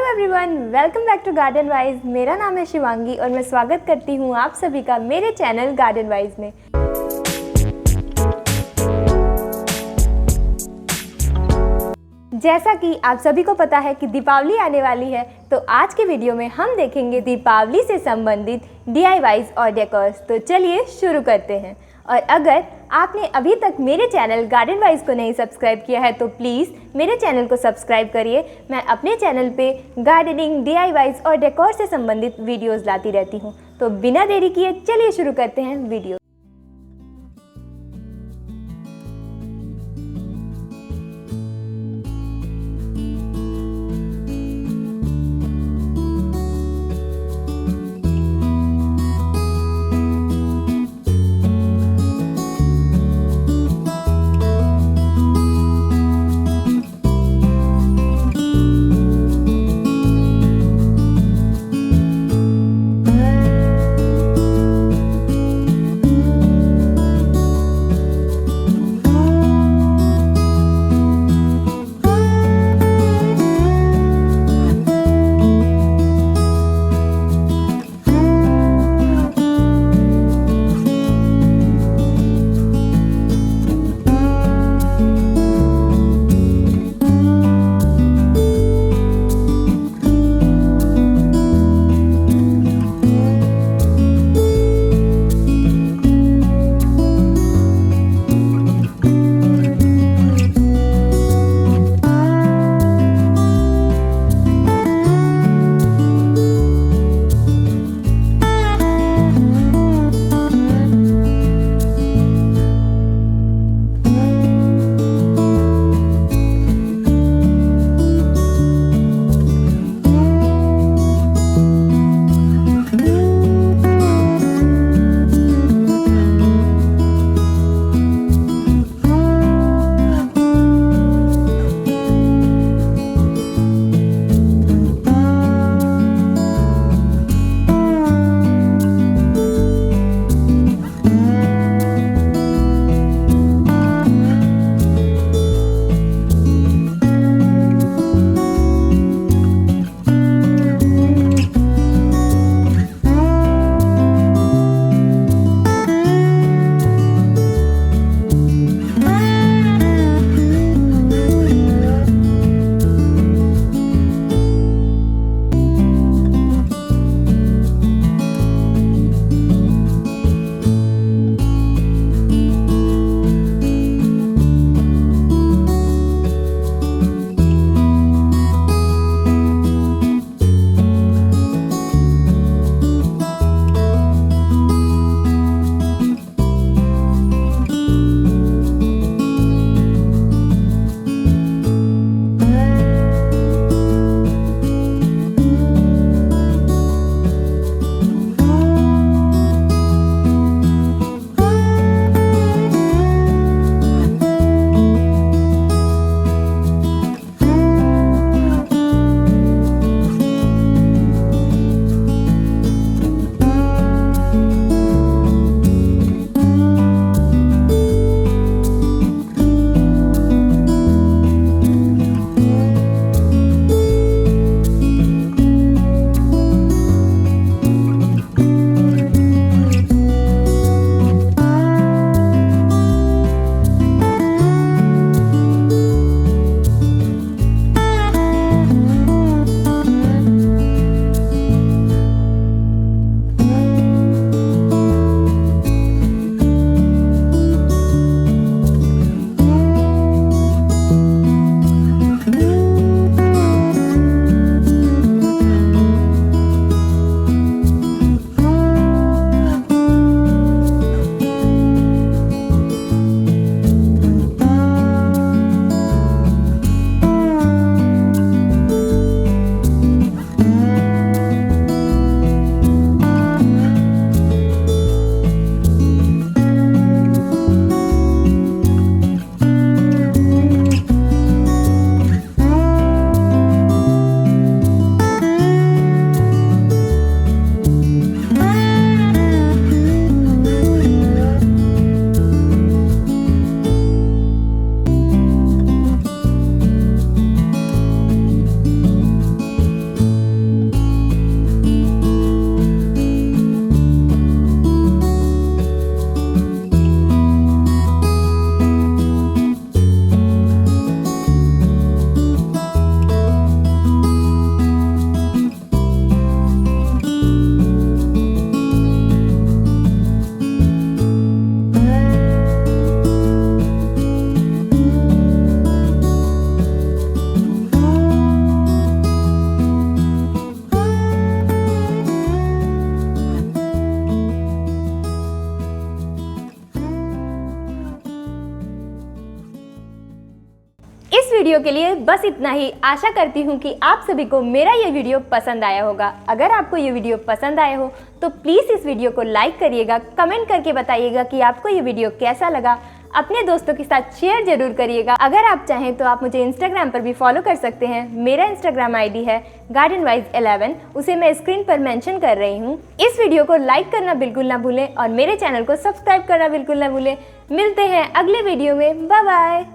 Everyone, welcome back to garden wise. मेरा नाम है शिवांगी और मैं स्वागत करती हूँ आप सभी का मेरे चैनल गार्डन वाइज में। जैसा कि आप सभी को पता है कि दीपावली आने वाली है, तो आज के वीडियो में हम देखेंगे दीपावली से संबंधित DIYs और डेकोर्स। तो चलिए शुरू करते हैं। और अगर आपने अभी तक मेरे चैनल गार्डन वाइज को नहीं सब्सक्राइब किया है तो प्लीज़ मेरे चैनल को सब्सक्राइब करिए। मैं अपने चैनल पे गार्डनिंग, DIYs और डेकोर से संबंधित वीडियोस लाती रहती हूँ। तो बिना देरी किए चलिए शुरू करते हैं वीडियो। वीडियो के लिए बस इतना ही। आशा करती हूँ कि आप सभी को मेरा ये वीडियो पसंद आया होगा। अगर आपको ये वीडियो पसंद आया हो तो प्लीज़ इस वीडियो को लाइक करिएगा, कमेंट करके बताइएगा कि आपको ये वीडियो कैसा लगा। अपने दोस्तों के साथ शेयर जरूर करिएगा। अगर आप चाहें तो आप मुझे इंस्टाग्राम पर भी फॉलो कर सकते हैं। मेरा इंस्टाग्राम आईडी है gardenwise11, उसे मैं स्क्रीन पर मेंशन कर रही हूँ। इस वीडियो को लाइक करना बिल्कुल ना भूलें और मेरे चैनल को सब्सक्राइब करना बिल्कुल ना भूलें। मिलते हैं अगले वीडियो में। Bye bye.